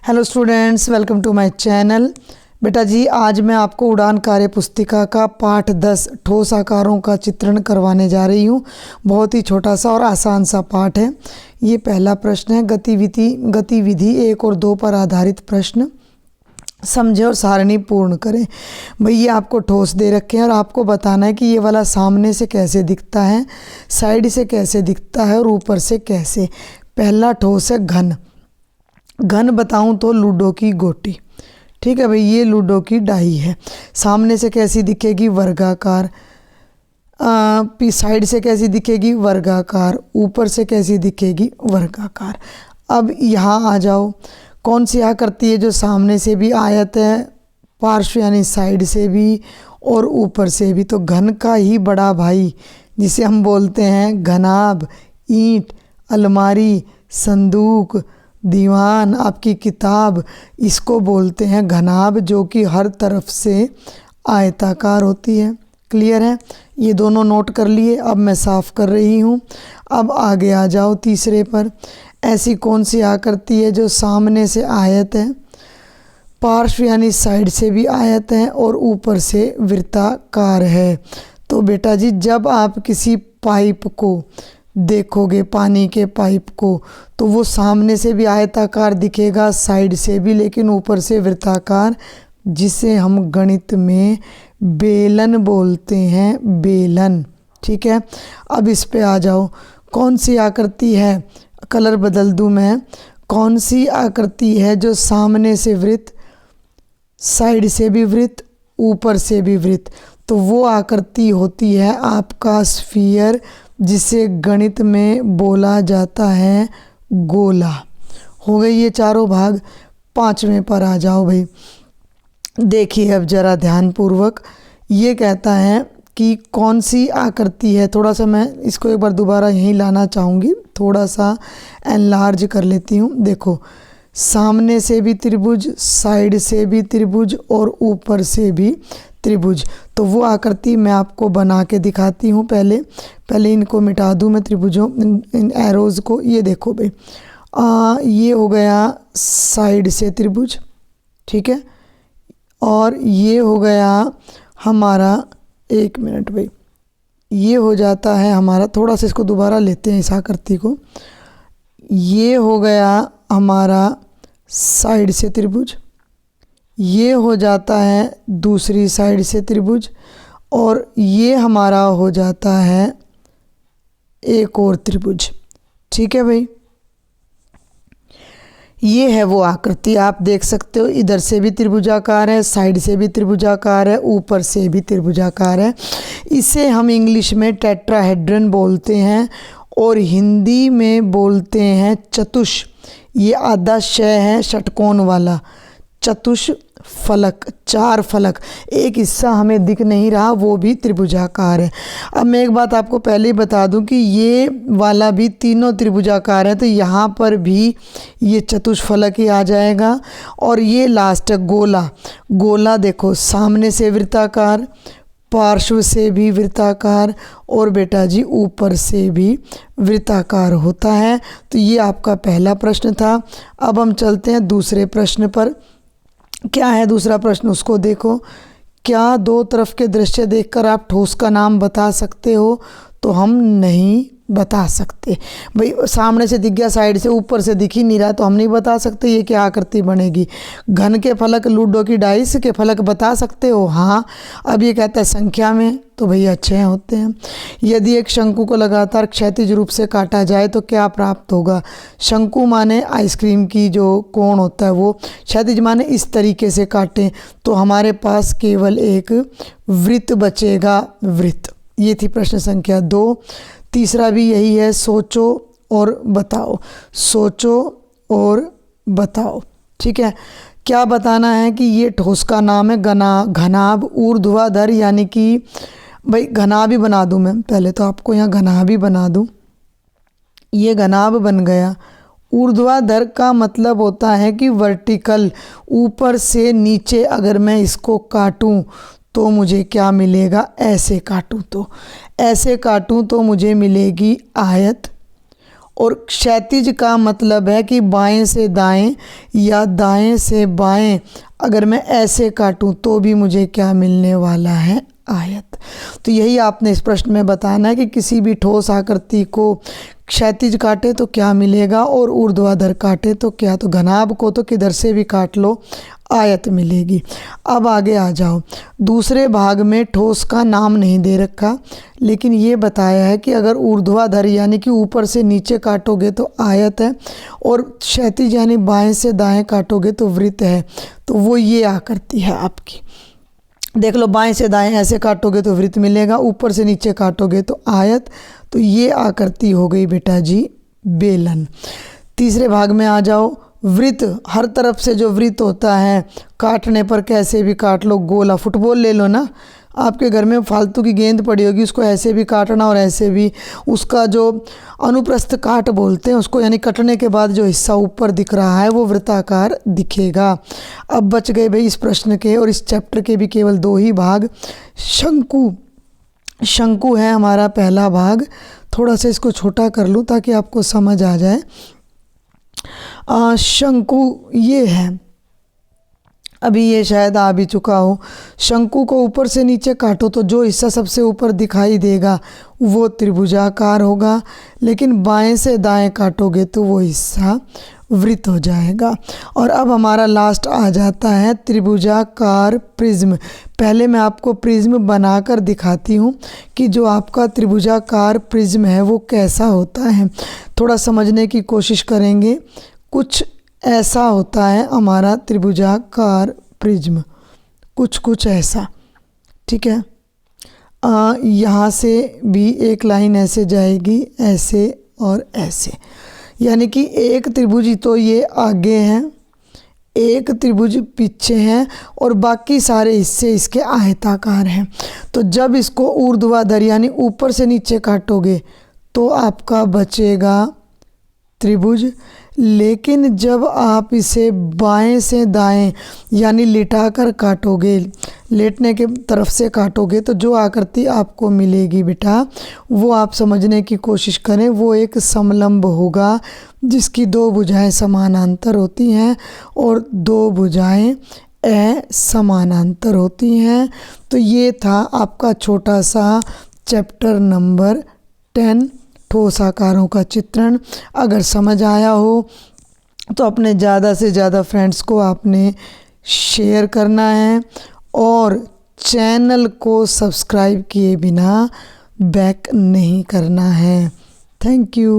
Hello students, welcome to my channel. बेटा जी, आज मैं आपको उड़ान कार्य पुस्तिका का पाठ 10 ठोस आकारों का चित्रण करवाने जा रही हूँ। बहुत ही छोटा सा और आसान सा पाठ है। ये पहला प्रश्न है, गतिविधि 1 और 2 पर आधारित प्रश्न समझे और सारणी पूर्ण करें। भाई ये आपको ठोस दे रखे हैं और आपको बताना है कि ये वाला सामने से कैसे दिखता है, साइड से कैसे दिखता है और ऊपर से कैसे। पहला ठोस है घन। घन बताऊं तो लूडो की गोटी। ठीक है भाई, ये लूडो की डाई है। सामने से कैसी दिखेगी? वर्गाकार। साइड से कैसी दिखेगी? वर्गाकार। ऊपर से कैसी दिखेगी? वर्गाकार। अब यहाँ आ जाओ, कौन सी आकृति है जो सामने से भी आयत है, पार्श्व यानी साइड से भी और ऊपर से भी? तो घन का ही बड़ा भाई जिसे हम बोलते हैं घनाभ, ईंट, अलमारी, संदूक, दीवान, आपकी किताब, इसको बोलते हैं घनाभ, जो कि हर तरफ से आयताकार होती है। क्लियर है? ये दोनों नोट कर लिए। अब मैं साफ कर रही हूँ। अब आगे आ जाओ तीसरे पर। ऐसी कौन सी आकृति है जो सामने से आयत है, पार्श्व यानी साइड से भी आयत है और ऊपर से वृत्ताकार है? तो बेटा जी, जब आप किसी पाइप को देखोगे, पानी के पाइप को, तो वो सामने से भी आयताकार दिखेगा, साइड से भी, लेकिन ऊपर से वृत्ताकार, जिसे हम गणित में बेलन बोलते हैं। बेलन। ठीक है, अब इस पे आ जाओ। कौन सी आकृति है, कलर बदल दूं मैं, कौन सी आकृति है जो सामने से वृत्त, साइड से भी वृत्त, ऊपर से भी वृत्त? तो वो आकृति होती है आपका स्फीयर, जिसे गणित में बोला जाता है गोला। हो गई ये चारों भाग। पांचवें पर आ जाओ भाई। देखिए अब जरा ध्यान पूर्वक। ये कहता है कि कौन सी आकृति है, थोड़ा सा मैं इसको एक बार दोबारा यहीं लाना चाहूँगी, थोड़ा सा एनलार्ज कर लेती हूँ। देखो, सामने से भी त्रिभुज, साइड से भी त्रिभुज और ऊपर से भी त्रिभुज। तो वो आकृति मैं आपको बना के दिखाती हूँ। पहले इनको मिटा दूँ मैं, त्रिभुजों, इन एरोज़ को। ये देखो भाई, ये हो गया साइड से त्रिभुज। ठीक है, और ये हो गया हमारा, एक मिनट भाई, ये हो जाता है हमारा, थोड़ा सा इसको दोबारा लेते हैं इस आकृति को। ये हो गया हमारा साइड से त्रिभुज, ये हो जाता है दूसरी साइड से त्रिभुज, और ये हमारा हो जाता है एक और त्रिभुज। ठीक है भाई, ये है वो आकृति। आप देख सकते हो, इधर से भी त्रिभुजाकार है, साइड से भी त्रिभुजाकार है, ऊपर से भी त्रिभुजाकार है। इसे हम इंग्लिश में टेट्राहेड्रन बोलते हैं और हिंदी में बोलते हैं चतुष। ये आधा श है षटकोण वाला, चतुष फलक, 4 फलक। एक हिस्सा हमें दिख नहीं रहा, वो भी त्रिभुजाकार है। अब मैं एक बात आपको पहले ही बता दूं कि ये वाला भी तीनों त्रिभुजाकार है, तो यहाँ पर भी ये चतुष्फलक ही आ जाएगा। और ये लास्ट है गोला। गोला देखो, सामने से वृत्ताकार, पार्श्व से भी वृत्ताकार और बेटा जी ऊपर से भी वृत्ताकार होता है। तो ये आपका पहला प्रश्न था। अब हम चलते हैं दूसरे प्रश्न पर। क्या है दूसरा प्रश्न, उसको देखो। क्या दो तरफ के दृश्य देखकर आप ठोस का नाम बता सकते हो? तो हम नहीं बता सकते भाई। सामने से दिख गया, साइड से, ऊपर से दिख ही नहीं रहा, तो हम नहीं बता सकते ये क्या आकृति बनेगी। घन के फलक, लूडो की डाइस के फलक बता सकते हो? हाँ। अब ये कहता है संख्या में, तो भैया 6 होते हैं। यदि एक शंकु को लगातार क्षैतिज रूप से काटा जाए तो क्या प्राप्त होगा? शंकु माने आइसक्रीम की जो कोण होता है वो, क्षैतिज माने इस तरीके से काटें, तो हमारे पास केवल एक वृत्त बचेगा, वृत्त। ये थी प्रश्न संख्या 2। तीसरा भी यही है, सोचो और बताओ। सोचो और बताओ। ठीक है, क्या बताना है कि ये ठोस का नाम है घनाभ ऊर्ध्वाधर, यानी कि भाई घनाभ ही बना दूं मैं, पहले तो आपको यहाँ घनाभ ही बना दूं। ये घनाभ बन गया। ऊर्ध्वाधर का मतलब होता है कि वर्टिकल, ऊपर से नीचे अगर मैं इसको काटूं तो मुझे क्या मिलेगा? ऐसे काटूं तो, ऐसे काटूं तो मुझे मिलेगी आयत, और क्षैतिज का मतलब है कि बाएं से दाएं या दाएं से बाएं अगर मैं ऐसे काटूं तो भी मुझे क्या मिलने वाला है, आयत। तो यही आपने इस प्रश्न में बताना है कि किसी भी ठोस आकृति को क्षैतिज काटे तो क्या मिलेगा और ऊर्ध्वाधर काटे तो क्या। तो घनाभ को तो किधर से भी काट लो, आयत मिलेगी। अब आगे आ जाओ। दूसरे भाग में ठोस का नाम नहीं दे रखा, लेकिन ये बताया है कि अगर ऊर्ध्वाधर यानी कि ऊपर से नीचे काटोगे तो आयत है और क्षैतिज यानी बाएं से दाएं काटोगे तो वृत्त है। तो वो ये आकृति है आपकी। देख लो, बाएं से दाएं ऐसे काटोगे तो वृत्त मिलेगा, ऊपर से नीचे काटोगे तो आयत। तो ये आकृति हो गई बेटा जी बेलन। तीसरे भाग में आ जाओ। वृत्त, हर तरफ से जो वृत्त होता है काटने पर कैसे भी काट लो। गोला, फुटबॉल ले लो ना, आपके घर में फालतू की गेंद पड़ी होगी, उसको ऐसे भी काटना और ऐसे भी। उसका जो अनुप्रस्थ काट बोलते हैं उसको, यानी कटने के बाद जो हिस्सा ऊपर दिख रहा है वो वृत्ताकार दिखेगा। अब बच गए भाई इस प्रश्न के और इस चैप्टर के भी केवल 2 ही भाग। शंकु, शंकु है हमारा पहला भाग। थोड़ा सा इसको छोटा कर लूँ ताकि आपको समझ आ जाए। शंकु ये है, अभी ये शायद आ भी चुका हो। शंकु को ऊपर से नीचे काटो तो जो हिस्सा सबसे ऊपर दिखाई देगा वो त्रिभुजाकार होगा, लेकिन बाएं से दाएं काटोगे तो वो हिस्सा वृत्त हो जाएगा। और अब हमारा लास्ट आ जाता है त्रिभुजाकार प्रिज्म। पहले मैं आपको प्रिज्म बनाकर दिखाती हूँ कि जो आपका त्रिभुजाकार प्रिज्म है वो कैसा होता है। थोड़ा समझने की कोशिश करेंगे। कुछ ऐसा होता है हमारा त्रिभुजाकार प्रिज्म, कुछ ऐसा, ठीक है। यहाँ से भी एक लाइन ऐसे जाएगी, ऐसे और ऐसे, यानी कि एक त्रिभुज तो ये आगे हैं, एक त्रिभुज पीछे हैं और बाकी सारे हिस्से इसके आयताकार हैं। तो जब इसको ऊर्ध्वाधर यानी ऊपर से नीचे काटोगे तो आपका बचेगा त्रिभुज, लेकिन जब आप इसे बाएं से दाएं यानी लिटाकर काटोगे, लेटने के तरफ से काटोगे तो जो आकृति आपको मिलेगी बेटा वो आप समझने की कोशिश करें। वो एक समलंब होगा जिसकी 2 भुजाएं समानांतर होती हैं और 2 भुजाएं असमानांतर होती हैं। तो ये था आपका छोटा सा चैप्टर नंबर 10, ठोस आकारों का चित्रण। अगर समझ आया हो तो अपने ज़्यादा से ज़्यादा फ्रेंड्स को आपने शेयर करना है और चैनल को सब्सक्राइब किए बिना बैक नहीं करना है। Thank you.